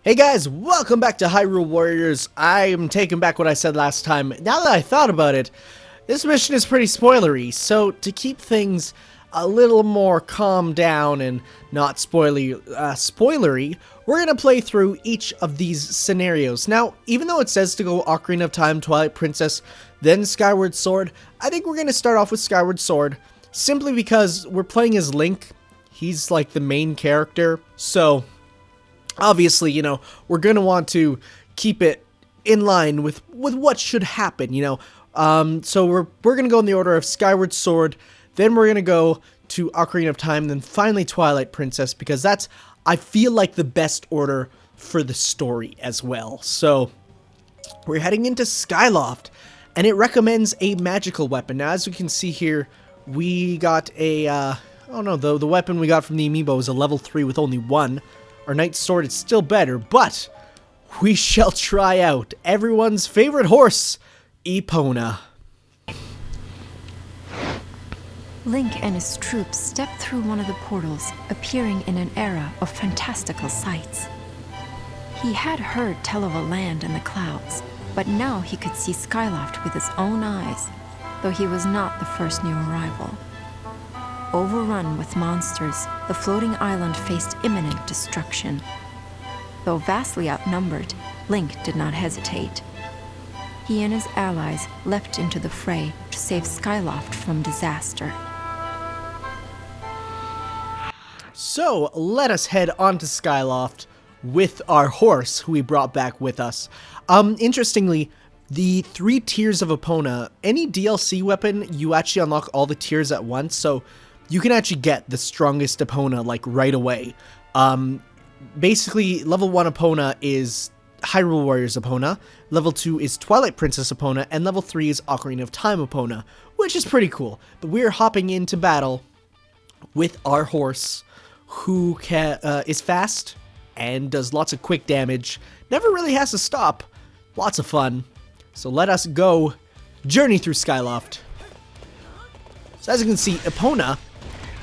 Hey guys, welcome back to Hyrule Warriors. I am taking back what I said last time. Now that I thought about it, this mission is pretty spoilery, so to keep things a little more calm down and not spoilery, we're going to play through each of these scenarios. Now, even though it says to go Ocarina of Time, Twilight Princess, then Skyward Sword, I think we're going to start off with Skyward Sword, simply because we're playing as Link. He's like the main character, so obviously, you know, we're going to want to keep it in line with what should happen, you know. So we're going to go in the order of Skyward Sword, then we're going to go to Ocarina of Time, then finally Twilight Princess, because that's, I feel like, the best order for the story as well. So we're heading into Skyloft, and it recommends a magical weapon. Now, as we can see here, we got a, oh no, the weapon we got from the amiibo is a level 3 with only 1. Our Knight's Sword is still better, but we shall try out everyone's favorite horse, Epona. Link and his troops stepped through one of the portals, appearing in an era of fantastical sights. He had heard tell of a land in the clouds, but now he could see Skyloft with his own eyes, though he was not the first new arrival. Overrun with monsters, the floating island faced imminent destruction. Though vastly outnumbered, Link did not hesitate. He and his allies leapt into the fray to save Skyloft from disaster. So, let us head on to Skyloft with our horse, who we brought back with us. Interestingly, the 3 tiers of Epona, any DLC weapon, you actually unlock all the tiers at once, so you can actually get the strongest Epona, like, right away. Basically, level 1 Epona is Hyrule Warriors Epona, level 2 is Twilight Princess Epona, and level 3 is Ocarina of Time Epona, which is pretty cool. But we're hopping into battle with our horse, who is fast and does lots of quick damage, never really has to stop, lots of fun. So let us go journey through Skyloft. So as you can see, Epona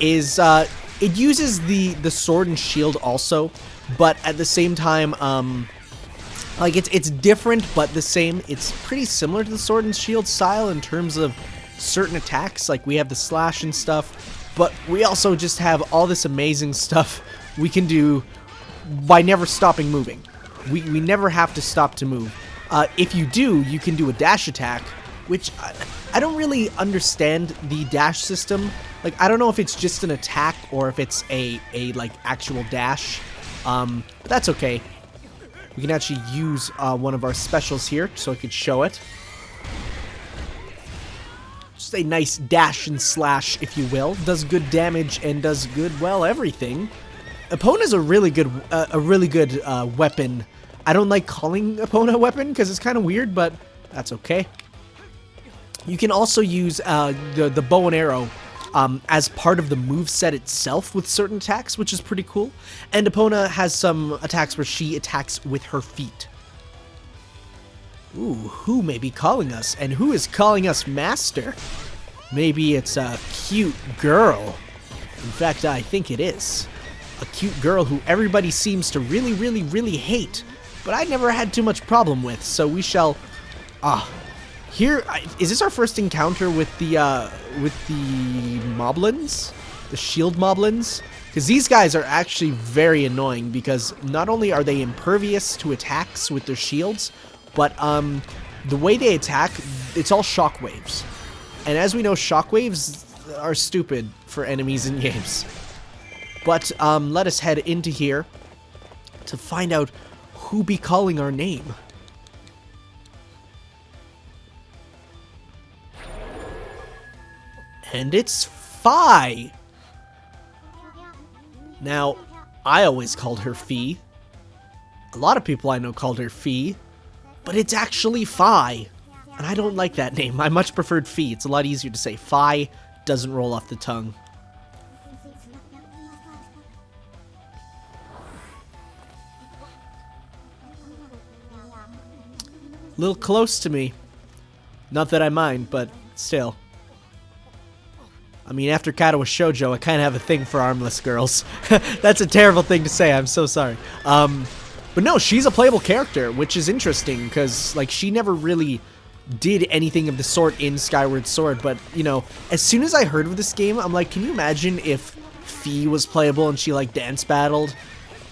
is, it uses the sword and shield also, but at the same time, like, it's different but the same. It's pretty similar to the sword and shield style in terms of certain attacks, like we have the slash and stuff, but we also just have all this amazing stuff we can do by never stopping moving. We never have to stop to move. If you do, you can do a dash attack, which I don't really understand the dash system. Like, I don't know if it's just an attack or if it's a like actual dash, but that's okay. We can actually use one of our specials here so I could show it. Just a nice dash and slash, if you will. Does good damage and does good, well, everything. Epona's a really good weapon. I don't like calling Epona a weapon because it's kind of weird, but that's okay. You can also use the bow and arrow as part of the moveset itself with certain attacks, which is pretty cool. And Epona has some attacks where she attacks with her feet. Ooh, who may be calling us? And who is calling us master? Maybe it's a cute girl. In fact, I think it is. A cute girl who everybody seems to really hate, but I never had too much problem with, so we shall... Here, is this our first encounter with the moblins? The shield moblins? Because these guys are actually very annoying, because not only are they impervious to attacks with their shields, but the way they attack, it's all shockwaves. And as we know, shockwaves are stupid for enemies in games. But let us head into here to find out who be calling our name. And it's Fi! Now, I always called her Fi. A lot of people I know called her Fi, but it's actually Fi. And I don't like that name. I much preferred Fi. It's a lot easier to say. Fi doesn't roll off the tongue. A little close to me. Not that I mind, but still. I mean, after Katawa Shoujo, I kind of have a thing for armless girls. That's a terrible thing to say. I'm so sorry. But But no, she's a playable character, which is interesting because, like, she never really did anything of the sort in Skyward Sword. But, you know, as soon as I heard of this game, I'm like, can you imagine if Fi was playable and she, like, dance battled?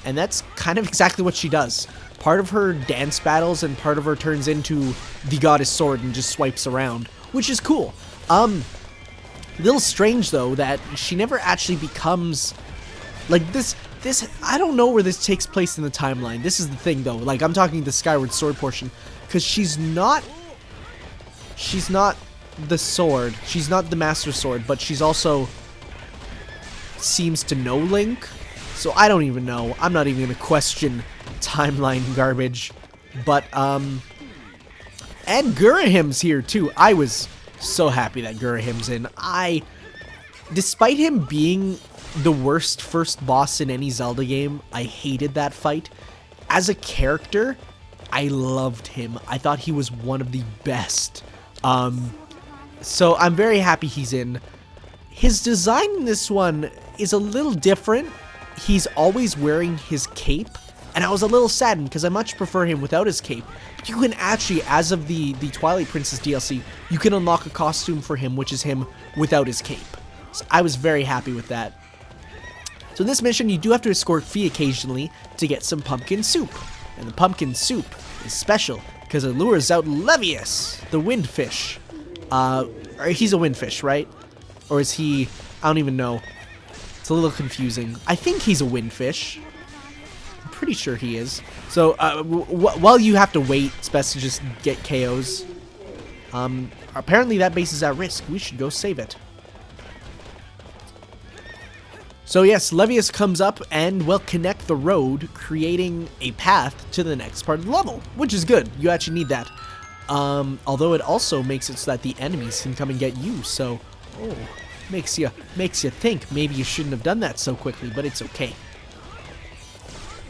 And that's kind of exactly what she does. Part of her dance battles and part of her turns into the Goddess Sword and just swipes around, which is cool. Little strange, though, that she never actually becomes, like, this, I don't know where this takes place in the timeline. This is the thing, though. Like, I'm talking the Skyward Sword portion, because she's not the sword. She's not the Master Sword, but she's also seems to know Link. So I don't even know. I'm not even going to question timeline garbage. But, and Ghirahim's here, too. I was so happy that Ghirahim's in. Despite him being the worst first boss in any Zelda game, I hated that fight. As a character, I loved him. I thought he was one of the best. So I'm very happy he's in. His design in this one is a little different. He's always wearing his cape, and I was a little saddened because I much prefer him without his cape. But you can actually, as of the Twilight Princess DLC, you can unlock a costume for him, which is him without his cape. So I was very happy with that. So in this mission, you do have to escort Fi occasionally to get some pumpkin soup. And the pumpkin soup is special because it lures out Levius, the windfish. He's a windfish, right? Or is he... I don't even know. It's a little confusing. I think he's a windfish. I'm pretty sure he is. So, while you have to wait, it's best to just get KOs. Apparently that base is at risk. We should go save it. So yes, Levius comes up and will connect the road, creating a path to the next part of the level, which is good. You actually need that. Although it also makes it so that the enemies can come and get you, so makes you think maybe you shouldn't have done that so quickly, but it's okay.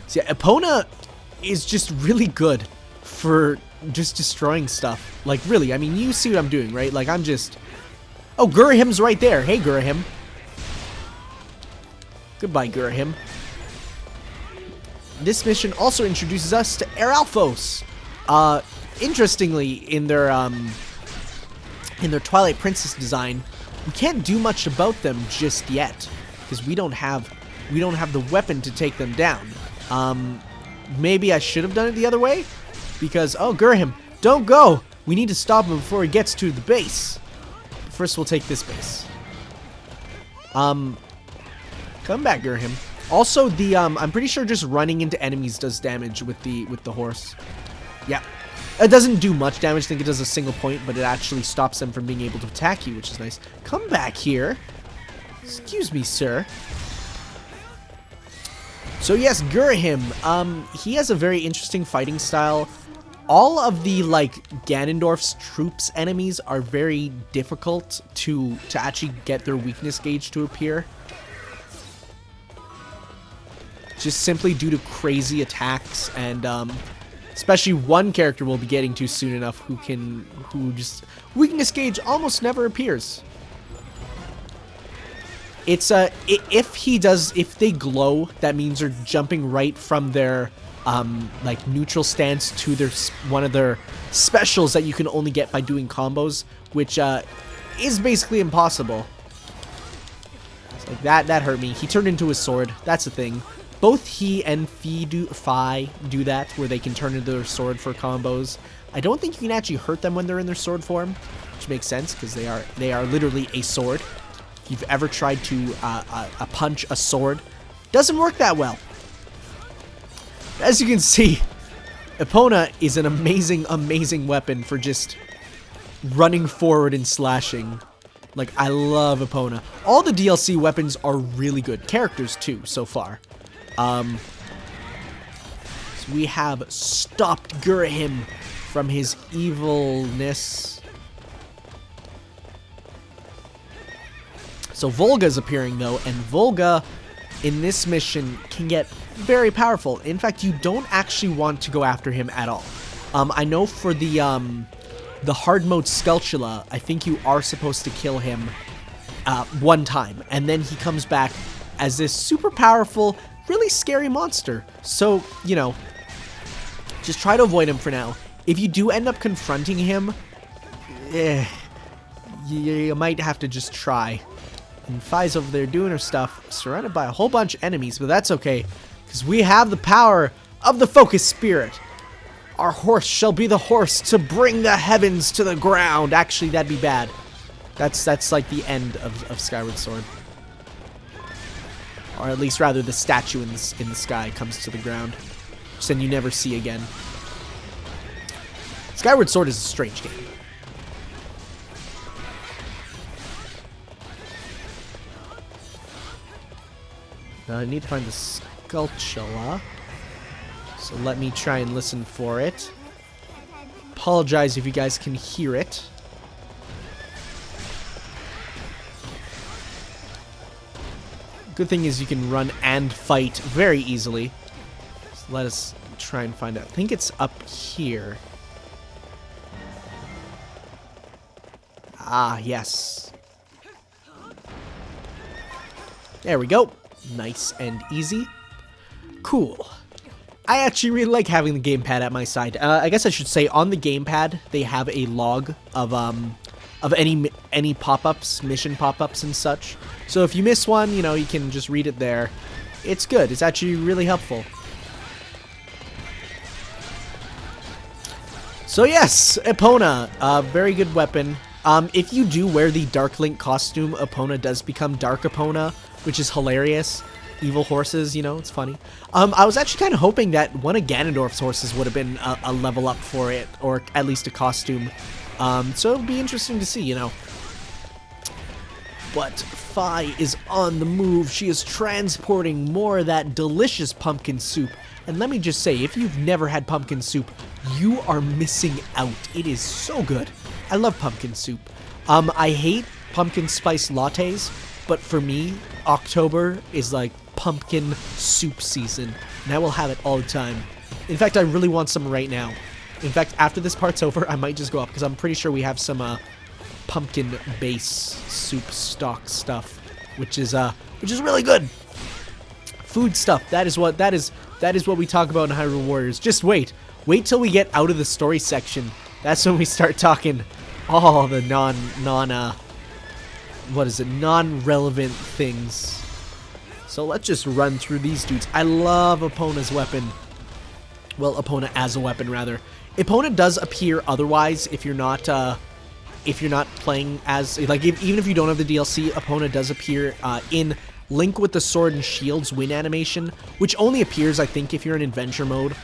So yeah, Epona is just really good for just destroying stuff. Like really, I mean, you see what I'm doing, right? Like I'm just... Oh, Ghirahim's right there. Hey, Ghirahim. Goodbye, Ghirahim. This mission also introduces us to Eralphos. Interestingly, in their Twilight Princess design, we can't do much about them just yet because we don't have the weapon to take them down. Maybe I should have done it the other way because Ghirahim, don't go. We need to stop him before he gets to the base. First, we'll take this base. Come back, Ghirahim. Also, I'm pretty sure just running into enemies does damage with the horse. Yeah. It doesn't do much damage. I think it does a single point, but it actually stops them from being able to attack you, which is nice. Come back here. Excuse me, sir. So yes, Ghirahim. He has a very interesting fighting style. All of the, like, Ganondorf's troops enemies are very difficult to actually get their weakness gauge to appear. Just simply due to crazy attacks, and especially one character we'll be getting to soon enough who just weakness gauge almost never appears. It's if they glow, that means they're jumping right from their like neutral stance to their one of their specials that you can only get by doing combos, which is basically impossible. It's like that hurt me. He turned into a sword. That's the thing. Both he and Fi do that, where they can turn into their sword for combos. I don't think you can actually hurt them when they're in their sword form, which makes sense because they are literally a sword. If you've ever tried to punch a sword, doesn't work that well. As you can see, Epona is an amazing weapon for just running forward and slashing. Like, I love Epona. All the DLC weapons are really good. Characters, too, so far. So we have stopped Ghirahim from his evilness. So Volga's appearing, though, and Volga in this mission can get very powerful. In fact, you don't actually want to go after him at all. I know for the hard mode Skulltula, I think you are supposed to kill him one time, and then he comes back as this super powerful, really scary monster. So, you know, Just try to avoid him for now. If you do end up confronting him, you might have to just try. And Fi's over there doing her stuff, surrounded by a whole bunch of enemies, but that's okay, because we have the power of the focus spirit. Our horse shall be the horse to bring the heavens to the ground. Actually, that'd be bad. That's like the end of Skyward Sword. Or at least rather the statue in the sky comes to the ground, which then you never see again. Skyward Sword is a strange game. Now I need to find the Skulltula. So let me try and listen for it. Apologize if you guys can hear it. Good thing is you can run and fight very easily. So let us try and find out. I think it's up here. Ah, yes. There we go. Nice and easy. Cool. I actually really like having the gamepad at my side. I guess I should say on the gamepad they have a log of any pop-ups, mission pop-ups and such. So if you miss one, you know, you can just read it there. It's good. It's actually really helpful. So yes, Epona, very good weapon. If you do wear the Dark Link costume, Epona does become Dark Epona, which is hilarious. Evil horses, you know, it's funny. I was actually kind of hoping that one of Ganondorf's horses would have been a level up for it, or at least a costume. So it'll be interesting to see, you know. But Fi is on the move. She is transporting more of that delicious pumpkin soup. And let me just say, if you've never had pumpkin soup, you are missing out. It is so good. I love pumpkin soup. I hate pumpkin spice lattes, but for me, October is like pumpkin soup season, and I will have it all the time. In fact, I really want some right now. In fact, after this part's over, I might just go up, because I'm pretty sure we have some pumpkin base soup stock stuff, which is really good. Food stuff. That is what we talk about in Hyrule Warriors. Just wait till we get out of the story section. That's when we start talking all the non-relevant things. So let's just run through these dudes. I love Epona's weapon. Well, Epona as a weapon, rather. Epona does appear otherwise if you're not playing as, like, even if you don't have the DLC, Epona does appear in Link with the Sword and Shield's win animation, which only appears, I think, if you're in adventure mode.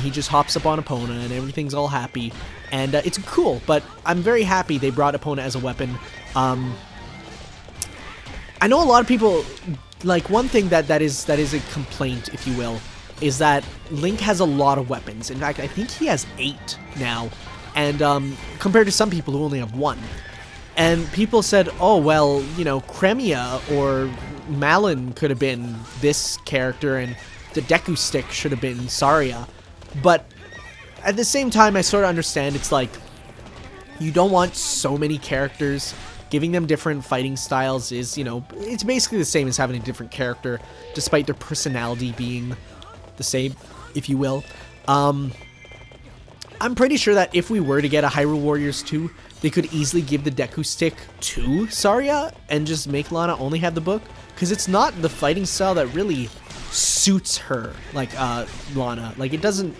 He just hops up on Epona and everything's all happy. And it's cool, but I'm very happy they brought Epona as a weapon. I know a lot of people, like, one thing that is a complaint, if you will, is that Link has a lot of weapons. In fact, I think he has 8 now, and compared to some people who only have 1. And people said, oh, well, you know, Cremia or Malon could have been this character, and the Deku Stick should have been Saria. But at the same time, I sort of understand. It's like, you don't want so many characters. Giving them different fighting styles is, you know, it's basically the same as having a different character, despite their personality being the same, if you will. I'm pretty sure that if we were to get a Hyrule Warriors 2, they could easily give the Deku Stick to Saria and just make Lana only have the book, because it's not the fighting style that really suits her, like Lana. Like, it doesn't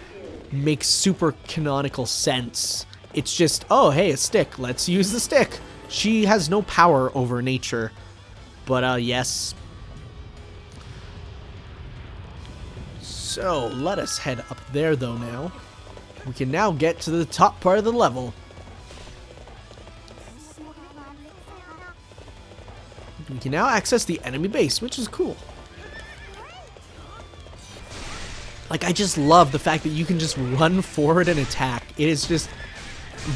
make super canonical sense. It's just, oh, hey, a stick, let's use the stick. She has no power over nature. But yes. So let us head up there though now. We can now get to the top part of the level. We can now access the enemy base, which is cool. Like, I just love the fact that you can just run forward and attack. It is just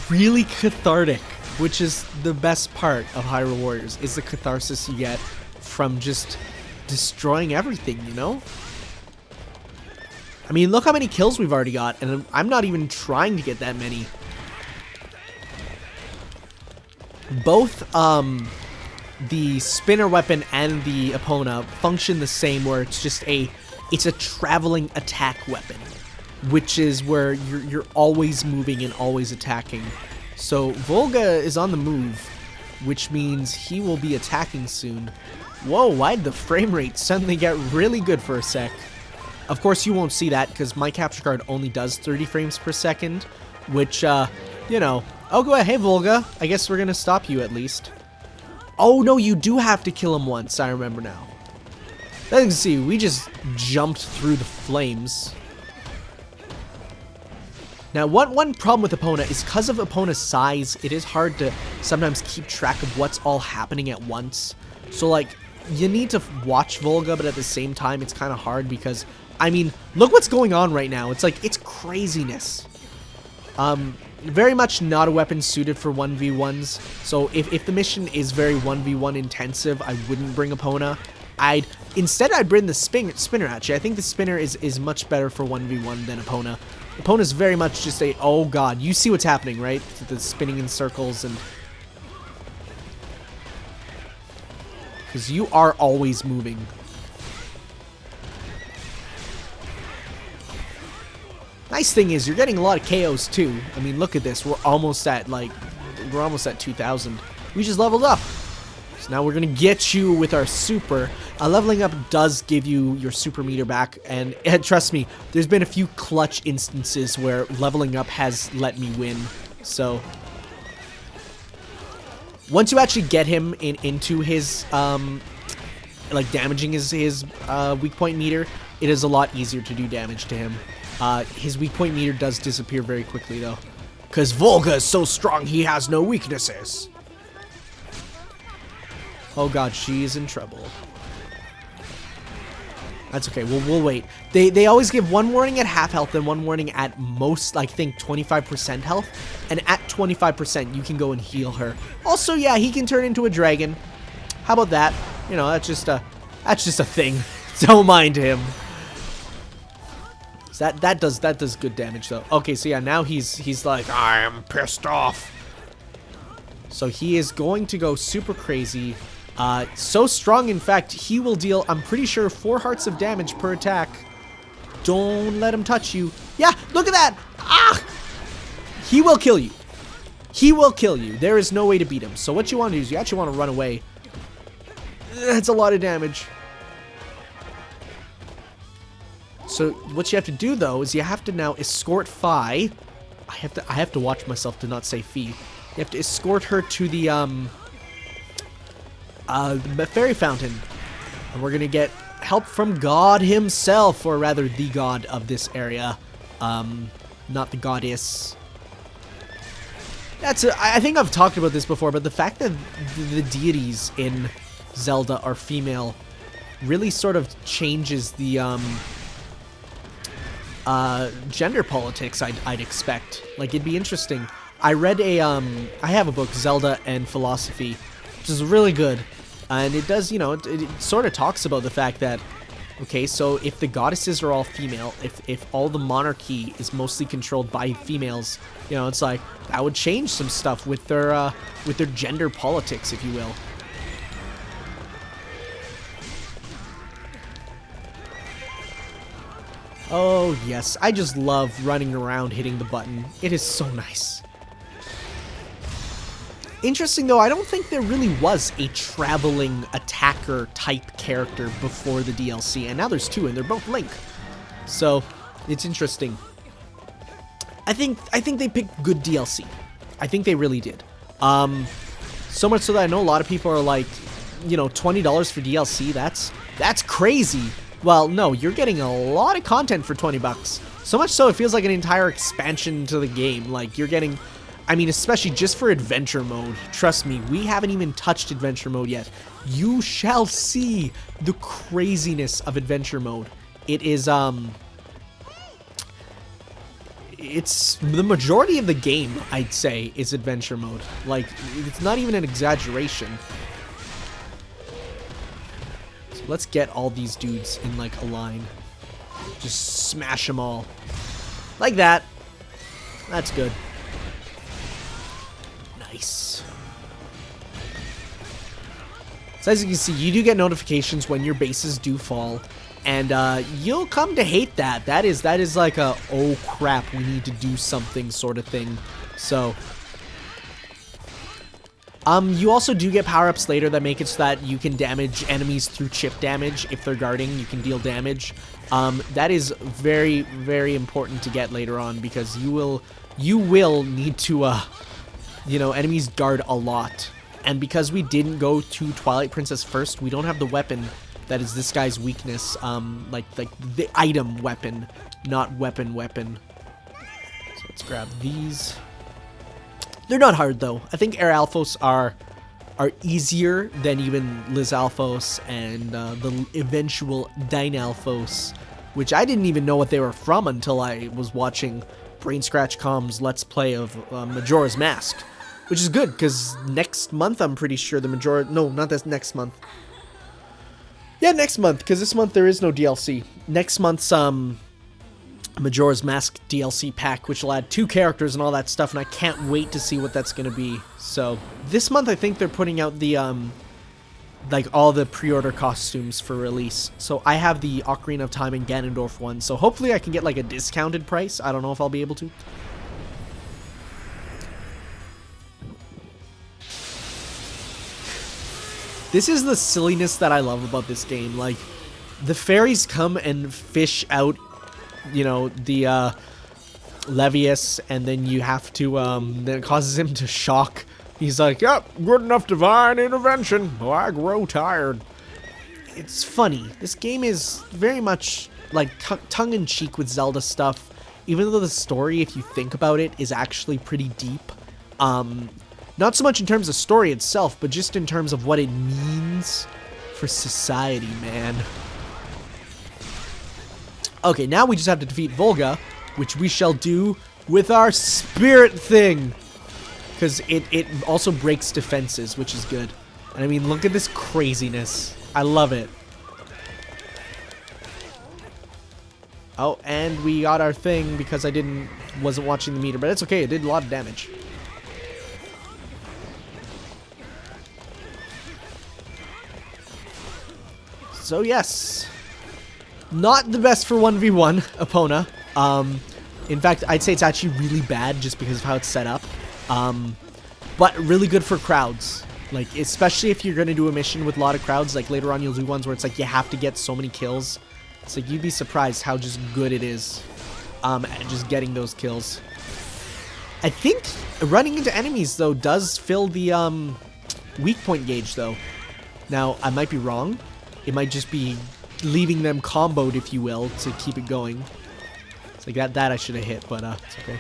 really cathartic, which is the best part of Hyrule Warriors, is the catharsis you get from just destroying everything, you know? I mean, look how many kills we've already got, and I'm not even trying to get that many. Both the spinner weapon and the Epona function the same, where it's just a traveling attack weapon. which is where you're always moving and always attacking. So Volga is on the move, which means he will be attacking soon. Whoa, why'd the frame rate suddenly get really good for a sec? Of course you won't see that because my capture card only does 30 frames per second, which, you know, oh, go ahead. Hey, Volga, I guess we're gonna stop you at least. Oh, no, you do have to kill him once, I remember now. As you can see, we just jumped through the flames. Now, one problem with Epona is because of Epona's size, it is hard to sometimes keep track of what's all happening at once. So, like, you need to watch Volga, but at the same time, it's kind of hard because, I mean, look what's going on right now. It's like, it's craziness. Very much not a weapon suited for 1v1s. So, if the mission is very 1v1 intensive, I wouldn't bring Epona. Instead, I'd bring the spinner, actually. I think the spinner is much better for 1v1 than Epona. Epona's very much just a, oh god, you see what's happening, right? The spinning in circles and... because you are always moving. Nice thing is, you're getting a lot of KOs too. I mean, look at this. We're almost at, like, 2,000. We just leveled up. So now we're going to get you with our super. Leveling up does give you your super meter back, and trust me, there's been a few clutch instances where leveling up has let me win. So once you actually get him into his like damaging his weak point meter, it is a lot easier to do damage to him. His weak point meter does disappear very quickly though, because Volga is so strong he has no weaknesses. Oh god, she's in trouble. That's okay, we'll wait. They always give one warning at half health and one warning at most, I think, 25% health. And at 25%, you can go and heal her. Also, yeah, he can turn into a dragon. How about that? You know, that's just a thing. Don't mind him. So that does good damage though. Okay, so yeah, now he's like, I am pissed off. So he is going to go super crazy. So strong, in fact, he will deal, I'm pretty sure, 4 hearts of damage per attack. Don't let him touch you. Yeah, look at that! Ah! He will kill you. He will kill you. There is no way to beat him. So what you want to do is you actually want to run away. That's a lot of damage. So what you have to do, though, is you have to now escort Fi. I have to watch myself to not say Fi. You have to escort her to the fairy fountain, and we're gonna get help from God himself, or rather the god of this area, not the goddess. I think I've talked about this before, but the fact that the deities in Zelda are female really sort of changes the gender politics I'd expect. Like, it'd be interesting. I read I have a book, Zelda and Philosophy, which is really good. And it does, you know, it sort of talks about the fact that, okay, so if the goddesses are all female, if all the monarchy is mostly controlled by females, you know, it's like, that would change some stuff with their gender politics, if you will. Oh, yes, I just love running around hitting the button. It is so nice. Interesting, though, I don't think there really was a traveling attacker type character before the DLC, and now there's 2, and they're both Link. So, it's interesting. I think they picked good DLC. I think they really did. So much so that I know a lot of people are like, you know, $20 for DLC, that's crazy. Well, no, you're getting a lot of content for 20 bucks. So much so it feels like an entire expansion to the game. Like, you're getting... I mean, especially just for adventure mode. Trust me, we haven't even touched adventure mode yet. You shall see the craziness of adventure mode. It is, it's the majority of the game, I'd say, is adventure mode. Like, it's not even an exaggeration. So let's get all these dudes in, like, a line. Just smash them all. Like that. That's good. Nice. So as you can see, you do get notifications when your bases do fall, And you'll come to hate that. That is like a, oh crap, we need to do something sort of thing. So, you also do get power-ups later that make it so that you can damage enemies through chip damage. If they're guarding, you can deal damage. That is very, very important to get later on, because you will need to, you know, enemies guard a lot. And because we didn't go to Twilight Princess first, we don't have the weapon that is this guy's weakness, like the item weapon, not weapon. So let's grab these. They're not hard though. I think Air Alphos are easier than even Liz Alphos and the eventual Dine Alphos, which I didn't even know what they were from until I was watching Brain Scratch Com's Let's Play of Majora's Mask, which is good because next month I'm pretty sure the Majora. No, not this next month. Yeah, next month, because this month there is no DLC. Next month's Majora's Mask DLC pack, which will add 2 characters and all that stuff, and I can't wait to see what that's going to be. So, this month I think they're putting out the, like, all the pre-order costumes for release. So, I have the Ocarina of Time and Ganondorf one, so hopefully I can get, like, a discounted price. I don't know if I'll be able to. This is the silliness that I love about this game. Like, the fairies come and fish out, you know, the Levius, and then you have to, then it causes him to shock. He's like, yep, good enough divine intervention. Oh, I grow tired. It's funny. This game is very much, like, tongue-in-cheek with Zelda stuff, even though the story, if you think about it, is actually pretty deep. Not so much in terms of story itself, but just in terms of what it means for society, man. Okay, now we just have to defeat Volga, which we shall do with our spirit thing. Because it also breaks defenses, which is good. And I mean, look at this craziness. I love it. Oh, and we got our thing because I wasn't watching the meter, but it's okay, it did a lot of damage. So yes, not the best for 1v1 Epona. In fact, I'd say it's actually really bad just because of how it's set up. But really good for crowds. Like, especially if you're going to do a mission with a lot of crowds, like later on you'll do ones where it's like you have to get so many kills. It's like you'd be surprised how just good it is at just getting those kills. I think running into enemies though does fill the weak point gauge though. Now, I might be wrong. It might just be leaving them comboed, if you will, to keep it going. It's like that I should have hit, but it's okay.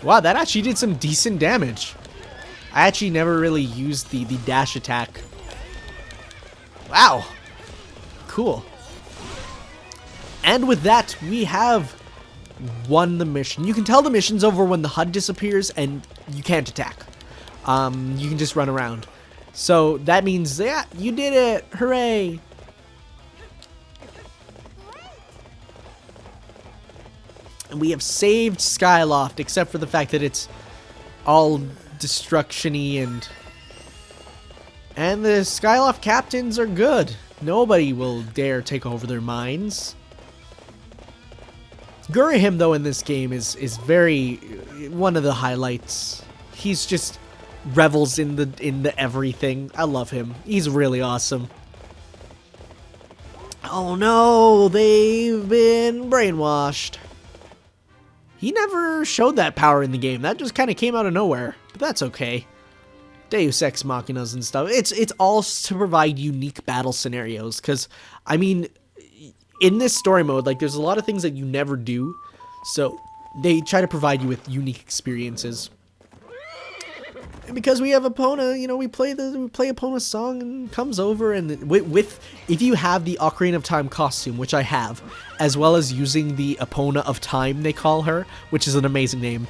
Wow, that actually did some decent damage. I actually never really used the dash attack. Wow. Cool. And with that, we have won the mission. You can tell the mission's over when the HUD disappears and you can't attack. You can just run around. So that means, yeah, you did it! Hooray! And we have saved Skyloft, except for the fact that it's all destruction-y and the Skyloft captains are good. Nobody will dare take over their mines. Ghirahim, though, in this game is very one of the highlights. He's just revels in the everything. I love him. He's really awesome. Oh no, they've been brainwashed. He never showed that power in the game. That just kind of came out of nowhere. But that's okay. Deus Ex Machinas and stuff. It's all to provide unique battle scenarios. Because, I mean, in this story mode, like, there's a lot of things that you never do. So, they try to provide you with unique experiences. And because we have Epona, you know, we play Epona's song and comes over and if you have the Ocarina of Time costume, which I have, as well as using the Epona of Time, they call her, which is an amazing name.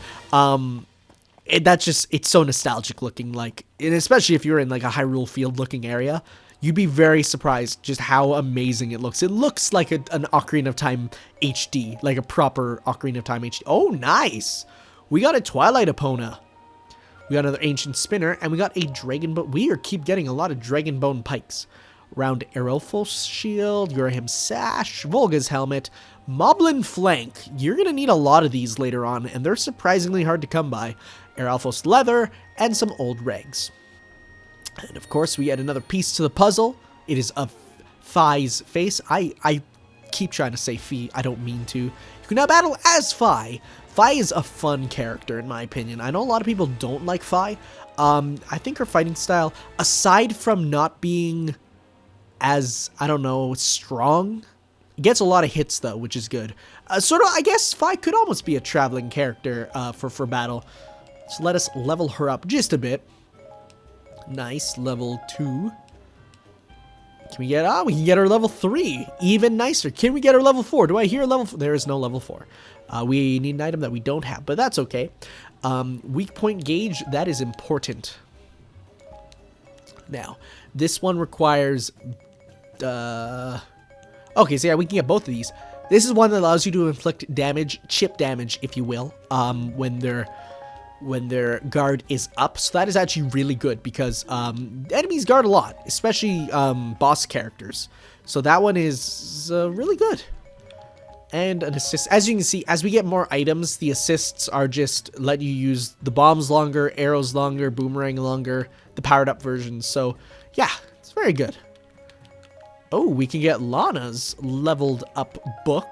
It's so nostalgic looking, like, and especially if you're in like a Hyrule field looking area, you'd be very surprised just how amazing it looks. It looks like an Ocarina of Time HD, like a proper Ocarina of Time HD. Oh, nice! We got a Twilight Epona. We got another Ancient Spinner, and we got a Dragon Bone. We keep getting a lot of Dragon Bone Pikes. round Erelfos shield, Ghirahim sash, Volga's helmet, Moblin flank. You're going to need a lot of these later on, and they're surprisingly hard to come by. Erelfos leather, and some old regs. And of course, we add another piece to the puzzle. It is of Fi's face. I keep trying to say Fi. I don't mean to. You can now battle as Fi. Fi is a fun character, in my opinion. I know a lot of people don't like Fi. I think her fighting style, aside from not being as, I don't know, strong, gets a lot of hits, though, which is good. Sort of, I guess Fi could almost be a traveling character for battle. So let us level her up just a bit. Nice, level 2. Can we get, we can get her level 3. Even nicer. Can we get her level 4? Do I hear level 4? There is no level 4. We need an item that we don't have, but that's okay. Weak point gauge, that is important. Now, this one requires, okay, so yeah, we can get both of these. This is one that allows you to inflict damage, chip damage, if you will, when their guard is up. So that is actually really good because enemies guard a lot, especially boss characters. So that one is really good. And an assist. As you can see, as we get more items, the assists are just let you use the bombs longer, arrows longer, boomerang longer, the powered up versions. So yeah, it's very good. Oh, we can get Lana's leveled up book,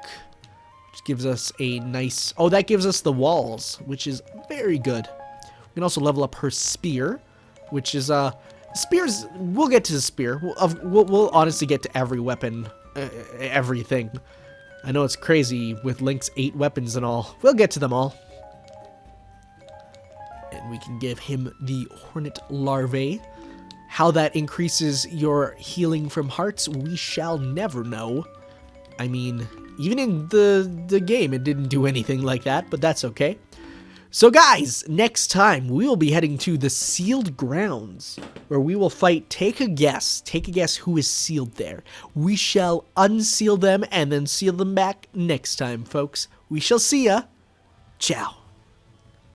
which gives us a nice... Oh, that gives us the walls, which is very good. We can also level up her spear, which is... Spears... We'll get to the spear. We'll honestly get to every weapon, everything. I know it's crazy with Link's 8 weapons and all. We'll get to them all. And we can give him the Hornet Larvae. How that increases your healing from hearts, we shall never know. I mean, even in the game, it didn't do anything like that, but that's okay. So guys, next time we will be heading to the Sealed Grounds, where we will fight, take a guess who is sealed there. We shall unseal them and then seal them back next time, folks. We shall see ya. Ciao.